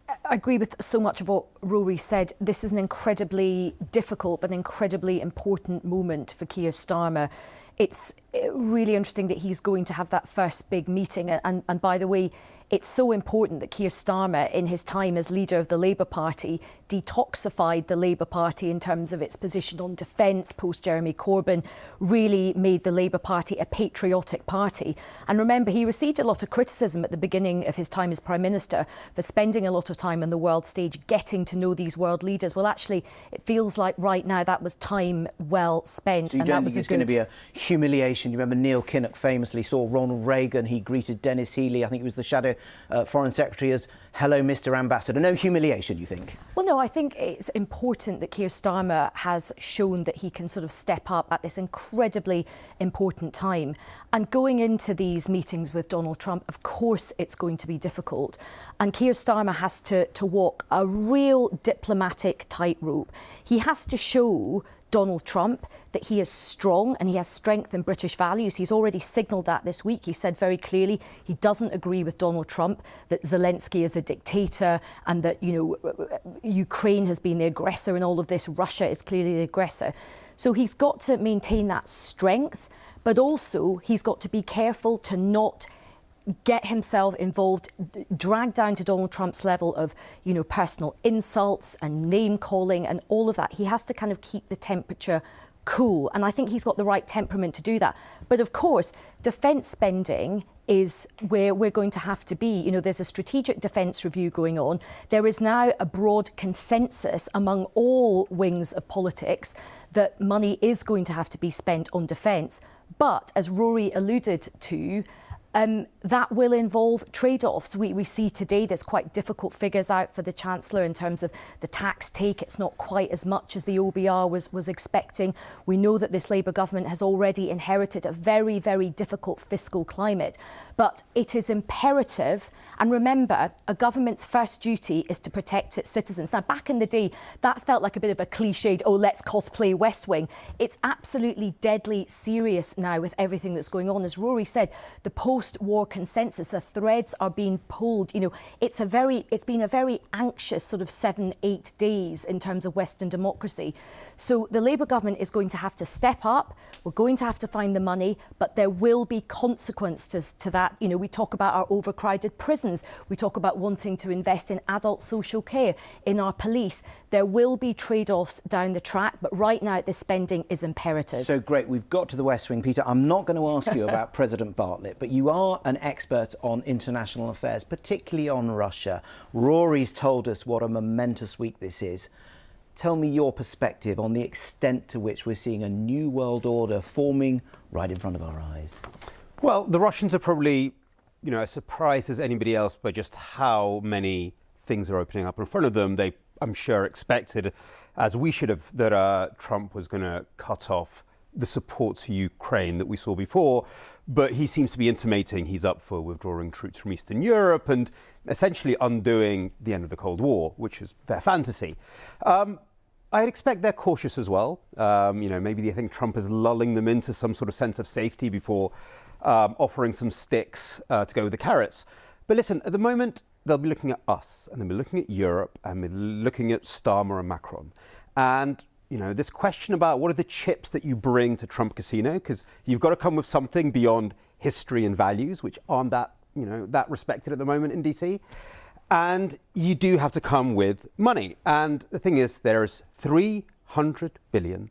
[SPEAKER 13] I agree with so much of what Rory said. This is an incredibly difficult but incredibly important moment for Keir Starmer. It's really interesting that he's going to have that first big meeting. And by the way, it's so important that Keir Starmer, in his time as leader of the Labour Party, detoxified the Labour Party in terms of its position on defence post Jeremy Corbyn, really made the Labour Party a patriotic party. And remember, he received a lot of criticism at the beginning of his time as Prime Minister for spending a lot of time on the world stage, getting to know these world leaders. Well, actually, it feels like right now that was time well spent.
[SPEAKER 29] So you
[SPEAKER 13] and
[SPEAKER 29] don't
[SPEAKER 13] that
[SPEAKER 29] think
[SPEAKER 13] was
[SPEAKER 29] it's going to be a humiliation? You remember Neil Kinnock famously saw Ronald Reagan. He greeted Dennis Healey, I think he was the shadow Foreign Secretary, as "Hello, Mr. Ambassador." No humiliation, you think?
[SPEAKER 13] Well, no, I think it's important that Keir Starmer has shown that he can sort of step up at this incredibly important time. And going into these meetings with Donald Trump, of course it's going to be difficult. And Keir Starmer has to walk a real diplomatic tightrope. He has to show Donald Trump that he is strong and he has strength in British values. He's already signalled that this week. He said very clearly he doesn't agree with Donald Trump that Zelensky is a dictator and that, you know, Ukraine has been the aggressor in all of this. Russia is clearly the aggressor. So he's got to maintain that strength, but also he's got to be careful to not get himself involved, dragged down to Donald Trump's level of, you know, personal insults and name calling and all of that. He has to kind of keep the temperature cool. And I think he's got the right temperament to do that. But of course, defence spending is where we're going to have to be. You know, there's a strategic defence review going on. There is now a broad consensus among all wings of politics that money is going to have to be spent on defence. But as Rory alluded to, that will involve trade-offs. We see today there's quite difficult figures out for the Chancellor in terms of the tax take. It's not quite as much as the OBR was expecting. We know that this Labour government has already inherited a very, very difficult fiscal climate. But it is imperative, and remember, a government's first duty is to protect its citizens. Now, back in the day, that felt like a bit of a cliched, oh, let's cosplay West Wing. It's absolutely deadly serious now with everything that's going on. As Rory said, the post-war consensus, the threads are being pulled. You know, it's been a very anxious sort of 7-8 days in terms of Western democracy. So the Labour government is going to have to step up. We're going to have to find the money, but there will be consequences to that. You know, we talk about our overcrowded prisons. We talk about wanting to invest in adult social care, in our police. There will be trade-offs down the track, but right now this spending is imperative.
[SPEAKER 29] So great, we've got to the West Wing. Peter, I'm not going to ask you about President Bartlett, but you are an expert on international affairs, particularly on Russia. Rory's told us what a momentous week this is. Tell me your perspective on the extent to which we're seeing a new world order forming right in front of our eyes.
[SPEAKER 14] Well, the Russians are probably, you know, as surprised as anybody else by just how many things are opening up in front of them. They, I'm sure, expected, as we should have, that Trump was going to cut off the support to Ukraine that we saw before, but he seems to be intimating he's up for withdrawing troops from Eastern Europe and essentially undoing the end of the Cold War, which is their fantasy. I'd expect they're cautious as well. You know, maybe they think Trump is lulling them into some sort of sense of safety before offering some sticks to go with the carrots. But listen, at the moment, they'll be looking at us, and they'll be looking at Europe, and they'll be looking at Starmer and Macron. And you know, this question about what are the chips that you bring to Trump Casino, because you've got to come with something beyond history and values, which aren't that, you know, that respected at the moment in DC. And you do have to come with money. And the thing is, there's 300 billion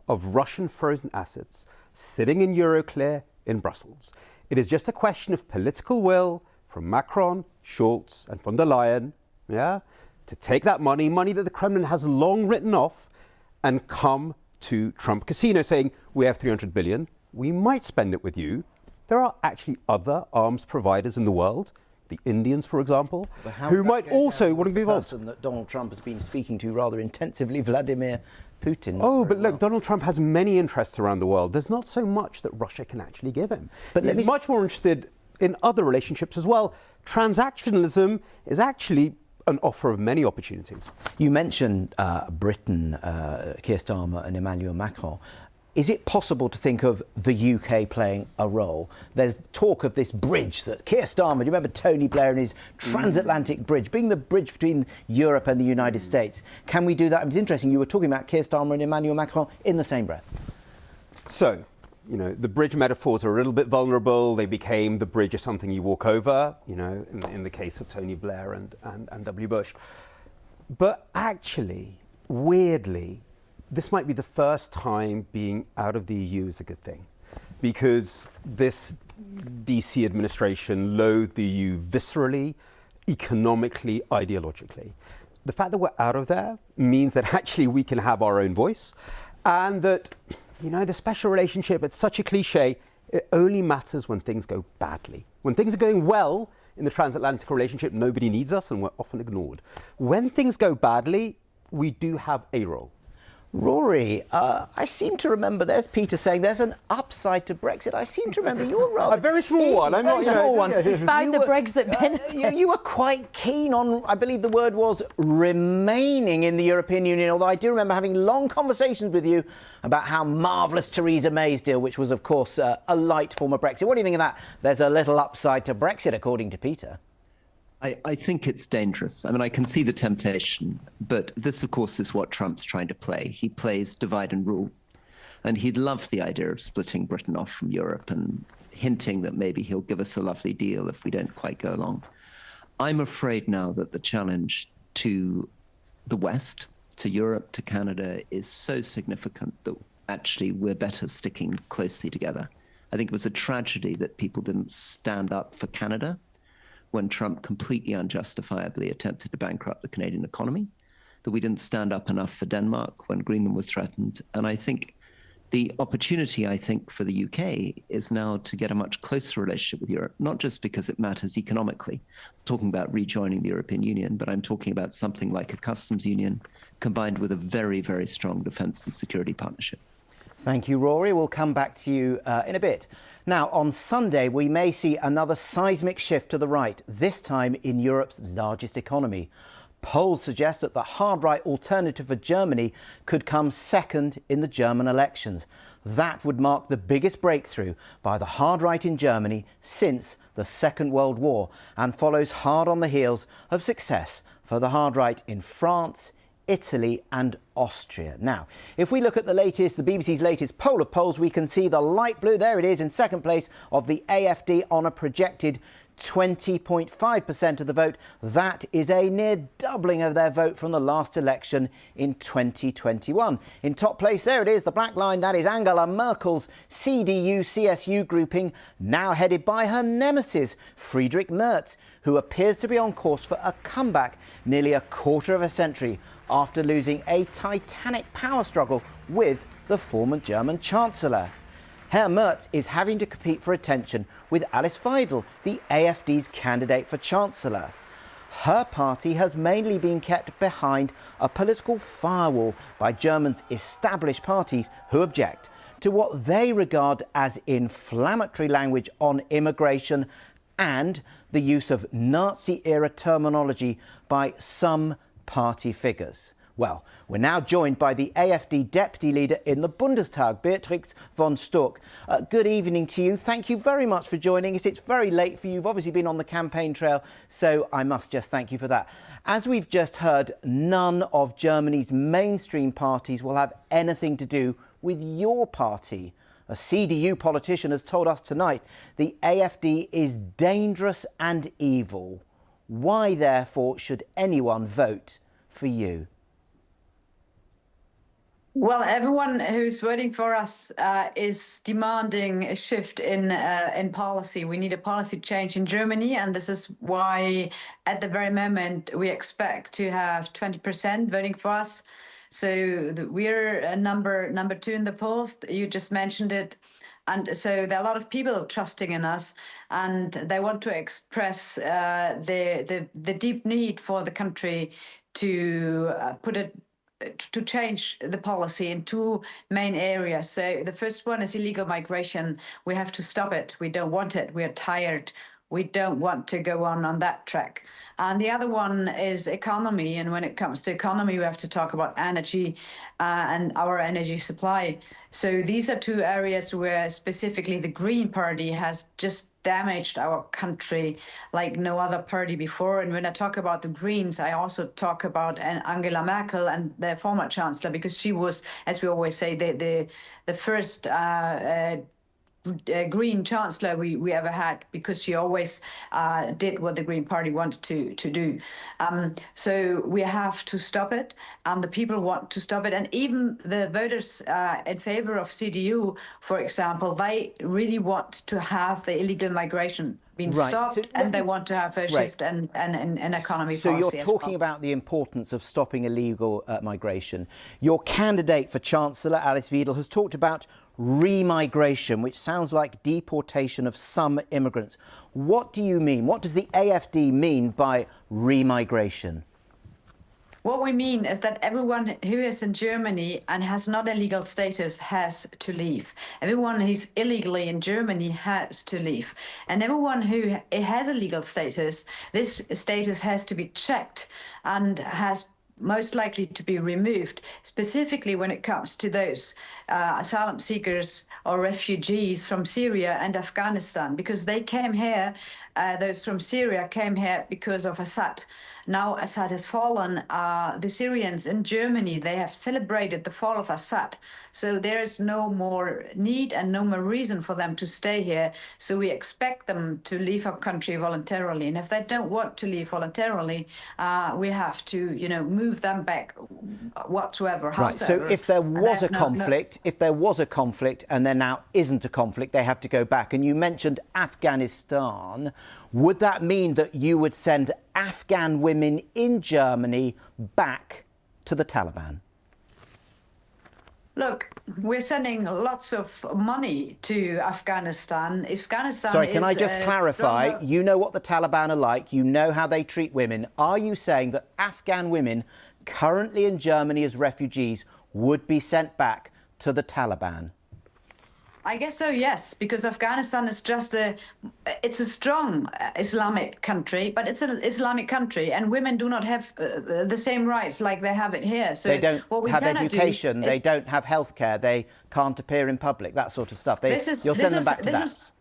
[SPEAKER 14] of Russian frozen assets sitting in Euroclear in Brussels. It is just a question of political will from Macron, Schulz and von der Leyen, yeah, to take that money that the Kremlin has long written off, and come to Trump Casino saying, we have 300 billion, we might spend it with you. There are actually other arms providers in the world. the Indians, for example,
[SPEAKER 29] But how
[SPEAKER 14] who
[SPEAKER 29] would that
[SPEAKER 14] might
[SPEAKER 29] go
[SPEAKER 14] also
[SPEAKER 29] down
[SPEAKER 14] want to
[SPEAKER 29] with
[SPEAKER 14] be
[SPEAKER 29] the
[SPEAKER 14] involved.
[SPEAKER 29] person that Donald Trump has been speaking to rather intensively, Vladimir Putin.
[SPEAKER 14] Oh, but look, Donald Trump has many interests around the world. There's not so much that Russia can actually give him. But he's much more interested in other relationships as well. Transactionalism is actually an offer of many opportunities.
[SPEAKER 29] You mentioned Britain, Keir Starmer and Emmanuel Macron. Is it possible to think of the UK playing a role? There's talk of this bridge that Keir Starmer, do you remember Tony Blair and his transatlantic bridge, being the bridge between Europe and the United States? Can we do that? It's interesting, you were talking about Keir Starmer and Emmanuel Macron in the same breath.
[SPEAKER 14] So, you know, the bridge metaphors are a little bit vulnerable. They became the bridge of something you walk over, you know, in the case of Tony Blair and W. Bush. But actually, weirdly, this might be the first time being out of the EU is a good thing, because this DC administration loathed the EU viscerally, economically, ideologically. The fact that we're out of there means that actually we can have our own voice, and that, you know, the special relationship, it's such a cliche, it only matters when things go badly. When things are going well in the transatlantic relationship, nobody needs us and we're often ignored. When things go badly, we do have a role.
[SPEAKER 29] Rory, I seem to remember, there's Peter saying there's an upside to Brexit. I seem to remember you're rather...
[SPEAKER 14] A very small one.
[SPEAKER 29] I'm not, small one.
[SPEAKER 13] We found the Brexit benefit.
[SPEAKER 29] You were quite keen on, I believe the word was, remaining in the European Union, although I do remember having long conversations with you about how marvellous Theresa May's deal, which was, of course, a light form of Brexit. What do you think of that? There's a little upside to Brexit, according to Peter.
[SPEAKER 9] I think it's dangerous. I mean, I can see the temptation, but this, of course, is what Trump's trying to play. He plays divide and rule. And he'd love the idea of splitting Britain off from Europe and hinting that maybe he'll give us a lovely deal if we don't quite go along. I'm afraid now that the challenge to the West, to Europe, to Canada, is so significant that actually we're better sticking closely together. I think it was a tragedy that people didn't stand up for Canada when Trump completely unjustifiably attempted to bankrupt the Canadian economy, that we didn't stand up enough for Denmark when Greenland was threatened. And I think the opportunity, for the UK is now to get a much closer relationship with Europe, not just because it matters economically. I'm talking about rejoining the European Union, but I'm talking about something like a customs union combined with a very, very strong defence and security partnership.
[SPEAKER 29] Thank you, Rory. We'll come back to you in a bit. Now, on Sunday, we may see another seismic shift to the right, this time in Europe's largest economy. Polls suggest that the hard-right alternative for Germany could come second in the German elections. That would mark the biggest breakthrough by the hard-right in Germany since the Second World War, and follows hard on the heels of success for the hard-right in France, Italy and Austria. Now, if we look at the BBC's latest poll of polls, we can see the light blue, there it is, in second place of the AfD on a projected 20.5% of the vote. That is a near doubling of their vote from the last election in 2021. In top place, there it is, the black line, that is Angela Merkel's CDU-CSU grouping, now headed by her nemesis, Friedrich Merz, who appears to be on course for a comeback nearly a quarter of a century after losing a titanic power struggle with the former German Chancellor. Herr Merz is having to compete for attention with Alice Weidel, the AfD's candidate for Chancellor. Her party has mainly been kept behind a political firewall by Germany's established parties who object to what they regard as inflammatory language on immigration and the use of Nazi-era terminology by some party figures. Well, we're now joined by the AfD deputy leader in the Bundestag, Beatrix von Storck. Good evening to you. Thank you very much for joining us. It's very late for you. You've obviously been on the campaign trail, so I must just thank you for that. As we've just heard, none of Germany's mainstream parties will have anything to do with your party. A CDU politician has told us tonight the AfD is dangerous and evil. Why, therefore, should anyone vote for you?
[SPEAKER 15] Well, everyone who's voting for us is demanding a shift in policy. We need a policy change in Germany, and this is why, at the very moment, we expect to have 20% voting for us. So we're number two in the polls. You just mentioned it. And so there are a lot of people trusting in us, and they want to express the deep need for the country to to change the policy in two main areas. So the first one is illegal migration. We have to stop it. We don't want it. We are tired. We don't want to go on that track. And the other one is economy. And when it comes to economy, we have to talk about energy and our energy supply. So these are two areas where specifically the Green Party has just damaged our country like no other party before. And when I talk about the Greens, I also talk about Angela Merkel and the former chancellor, because she was, as we always say, the first Green chancellor we ever had, because she always did what the Green Party wanted to do. So we have to stop it, and the people want to stop it. And even the voters in favor of CDU, for example, they really want to have the illegal migration being stopped, and they want to have a shift in economy policy.
[SPEAKER 29] So you're talking about the importance of stopping illegal migration. Your candidate for Chancellor, Alice Weidel, has talked about remigration, which sounds like deportation of some immigrants. What do you mean? What does the AfD mean by remigration?
[SPEAKER 15] What we mean is that everyone who is in Germany and has not a legal status has to leave. Everyone who's illegally in Germany has to leave. And everyone who has a legal status, this status has to be checked and has most likely to be removed, specifically when it comes to those asylum seekers or refugees from Syria and Afghanistan, because they came here, those from Syria came here because of Assad. Now Assad has fallen. The Syrians in Germany, they have celebrated the fall of Assad. So there is no more need and no more reason for them to stay here. So we expect them to leave our country voluntarily. And if they don't want to leave voluntarily, we have to, move them back whatsoever.
[SPEAKER 29] Right. So if there was a conflict, if there was a conflict and there now isn't a conflict, they have to go back. And you mentioned Afghanistan. Would that mean that you would send Afghan women in Germany back to the Taliban?
[SPEAKER 15] Look, we're sending lots of money to Afghanistan.
[SPEAKER 29] Sorry, can I just clarify? You know what the Taliban are like. You know how they treat women. Are you saying that Afghan women currently in Germany as refugees would be sent back to the Taliban?
[SPEAKER 15] I guess so, yes, because Afghanistan is just it's a strong Islamic country, but it's an Islamic country, and women do not have the same rights like they have it here. So
[SPEAKER 29] they don't have education, they don't have healthcare, they can't appear in public, that sort of stuff. You'll send them back to that.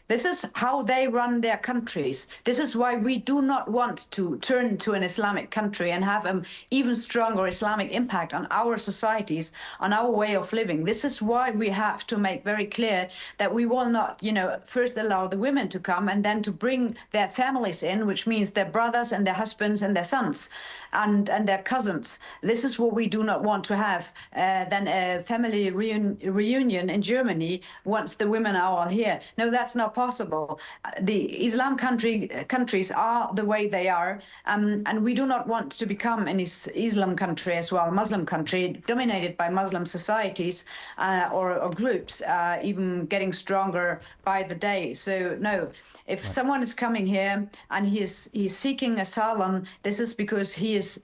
[SPEAKER 15] This is how they run their countries. This is why we do not want to turn to an Islamic country and have an even stronger Islamic impact on our societies, on our way of living. This is why we have to make very clear that we will not, first allow the women to come and then to bring their families in, which means their brothers and their husbands and their sons and their cousins. This is what we do not want to have. Then a family reunion in Germany once the women are all here. No, that's not possible. The Islam countries are the way they are, and we do not want to become an Islam country as well, Muslim country, dominated by Muslim societies or groups, even getting stronger by the day. So no, if someone is coming here and he's seeking asylum, this is because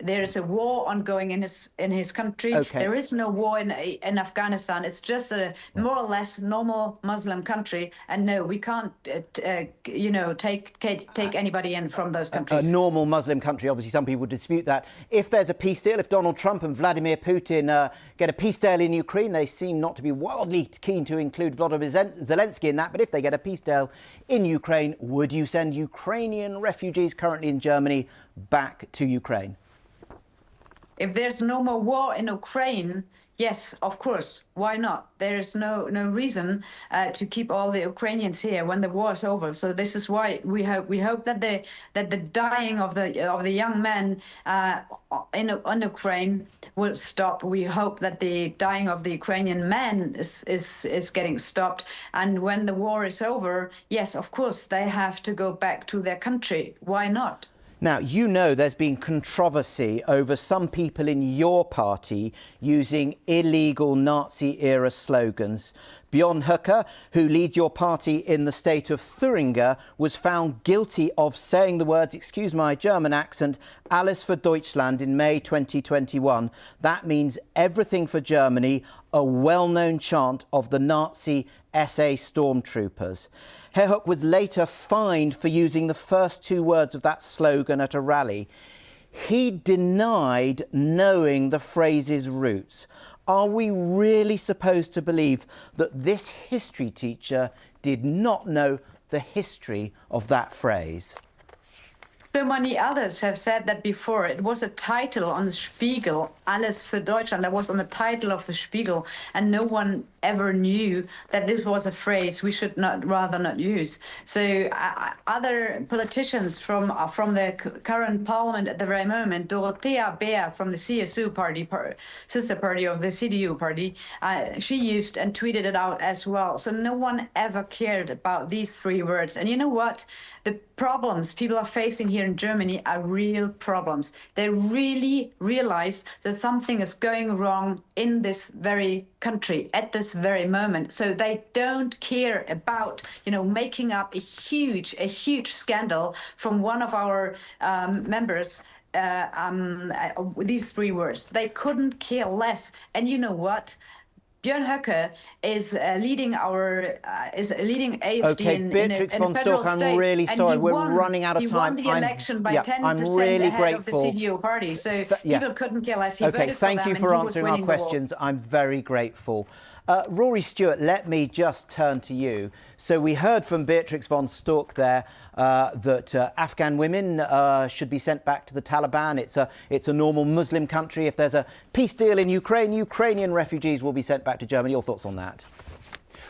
[SPEAKER 15] there is a war ongoing in his country.
[SPEAKER 29] Okay.
[SPEAKER 15] There is no war in Afghanistan. It's just a more or less normal Muslim country, and no, we can't take anybody in from those countries.
[SPEAKER 29] A normal Muslim country, obviously some people dispute that. If there's a peace deal, if Donald Trump and Vladimir Putin get a peace deal in Ukraine, they seem not to be wildly keen to include Volodymyr Zelensky in that, but if they get a peace deal in Ukraine, would you send Ukrainian refugees currently in Germany back to Ukraine?
[SPEAKER 15] If there's no more war in Ukraine, yes, of course. Why not? There is no reason to keep all the Ukrainians here when the war is over. So this is why we hope that the dying of the young men in Ukraine will stop. We hope that the dying of the Ukrainian men is getting stopped. And when the war is over, yes, of course, they have to go back to their country. Why not?
[SPEAKER 29] Now, you know there's been controversy over some people in your party using illegal Nazi-era slogans. Björn Höcke, who leads your party in the state of Thuringia, was found guilty of saying the words, excuse my German accent, Alles für Deutschland in May 2021. That means everything for Germany, a well-known chant of the Nazi SA stormtroopers. Herr Höcke was later fined for using the first two words of that slogan at a rally. He denied knowing the phrase's roots. Are we really supposed to believe that this history teacher did not know the history of that phrase?
[SPEAKER 15] So many others have said that before. It was a title on the Spiegel, Alles für Deutschland. That was on the title of the Spiegel, and no one ever knew that this was a phrase we should rather not use. So other politicians from the current parliament at the very moment, Dorothea Bär from the CSU party, sister party of the CDU party, she used and tweeted it out as well. So no one ever cared about these three words. And you know what? The problems people are facing here in Germany are real problems. They really realize that something is going wrong in this very country at this very moment. So they don't care about, making up a huge scandal from one of our members. These three words. They couldn't care less. And you know what? Björn Höcke is leading AfD
[SPEAKER 29] okay, Beatrix von Storck, I'm really sorry, we're running out of time.
[SPEAKER 15] He won the election by 10%
[SPEAKER 29] I'm really
[SPEAKER 15] ahead
[SPEAKER 29] grateful.
[SPEAKER 15] of the CDU party, so people couldn't care less. He
[SPEAKER 29] okay,
[SPEAKER 15] voted for
[SPEAKER 29] thank
[SPEAKER 15] them
[SPEAKER 29] you
[SPEAKER 15] and
[SPEAKER 29] for
[SPEAKER 15] he was
[SPEAKER 29] answering our
[SPEAKER 15] winning the war.
[SPEAKER 29] questions. I'm very grateful. Rory Stewart, let me just turn to you. So we heard from Beatrix von Storck there that Afghan women should be sent back to the Taliban. It's a normal Muslim country. If there's a peace deal in Ukraine, Ukrainian refugees will be sent back to Germany. Your thoughts on that?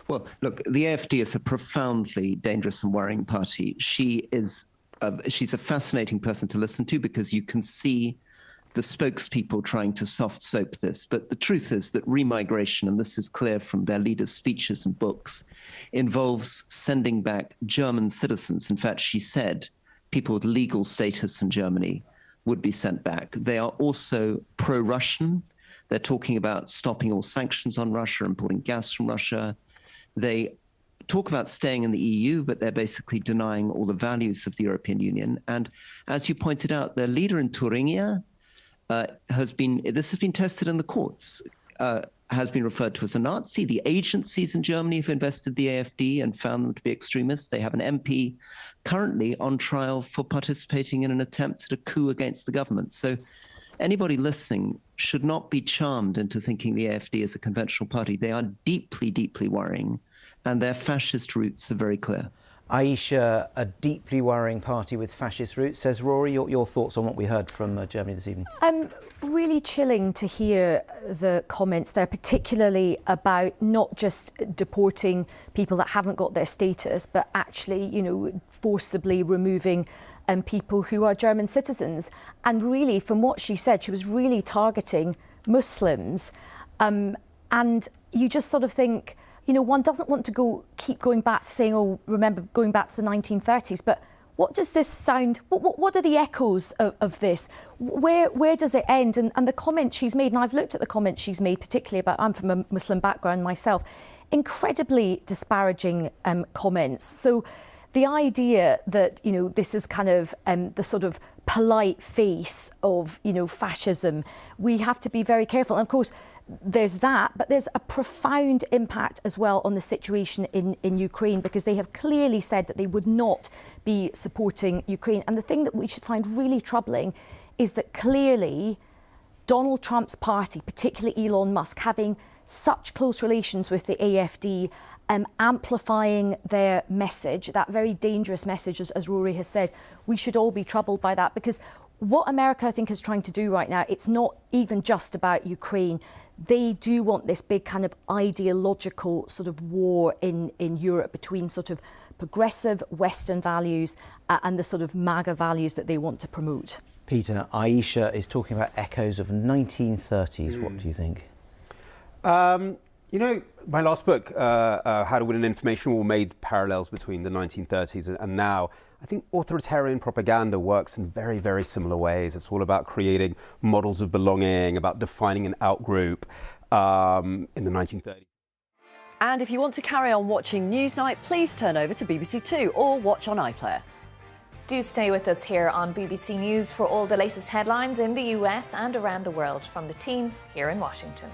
[SPEAKER 9] Well, look, the AfD is a profoundly dangerous and worrying party. She's a fascinating person to listen to because you can see the spokespeople trying to soft soap this. But the truth is that remigration, and this is clear from their leaders' speeches and books, involves sending back German citizens. In fact, she said people with legal status in Germany would be sent back. They are also pro-Russian. They're talking about stopping all sanctions on Russia, importing gas from Russia. They talk about staying in the EU, but they're basically denying all the values of the European Union. And as you pointed out, their leader in Thuringia, this has been tested in the courts, has been referred to as a Nazi. The agencies in Germany have invested the AfD and found them to be extremists. They have an MP currently on trial for participating in an attempt at a coup against the government. So anybody listening should not be charmed into thinking the AfD is a conventional party. They are deeply, deeply worrying, and their fascist roots are very clear.
[SPEAKER 29] Aisha, a deeply worrying party with fascist roots, says Rory. Your thoughts on what we heard from Germany this evening?
[SPEAKER 13] Really chilling to hear the comments there, particularly about not just deporting people that haven't got their status, but actually, forcibly removing people who are German citizens. And really, from what she said, she was really targeting Muslims. And you just sort of think, one doesn't want to keep going back to saying, oh, remember going back to the 1930s, but what does this sound, what are the echoes of this? Where does it end? And the comments she's made, and I've looked at the comments she's made, particularly about, I'm from a Muslim background myself, incredibly disparaging comments. So the idea that, this is kind of the sort of polite face of, fascism, we have to be very careful. And of course, there's that, but there's a profound impact as well on the situation in Ukraine, because they have clearly said that they would not be supporting Ukraine. And the thing that we should find really troubling is that clearly Donald Trump's party, particularly Elon Musk, having such close relations with the AfD, amplifying their message, that very dangerous message, as Rory has said, we should all be troubled by that, because what America, I think, is trying to do right now, it's not even just about Ukraine. They do want this big kind of ideological sort of war in Europe between sort of progressive Western values and the sort of MAGA values that they want to promote.
[SPEAKER 29] Peter, Aisha is talking about echoes of 1930s. What do you think?
[SPEAKER 14] My last book, How to Win an Information War, made parallels between the 1930s and now. I think authoritarian propaganda works in very, very similar ways. It's all about creating models of belonging, about defining an outgroup in the 1930s.
[SPEAKER 16] And if you want to carry on watching Newsnight, please turn over to BBC Two or watch on iPlayer.
[SPEAKER 17] Do stay with us here on BBC News for all the latest headlines in the US and around the world from the team here in Washington.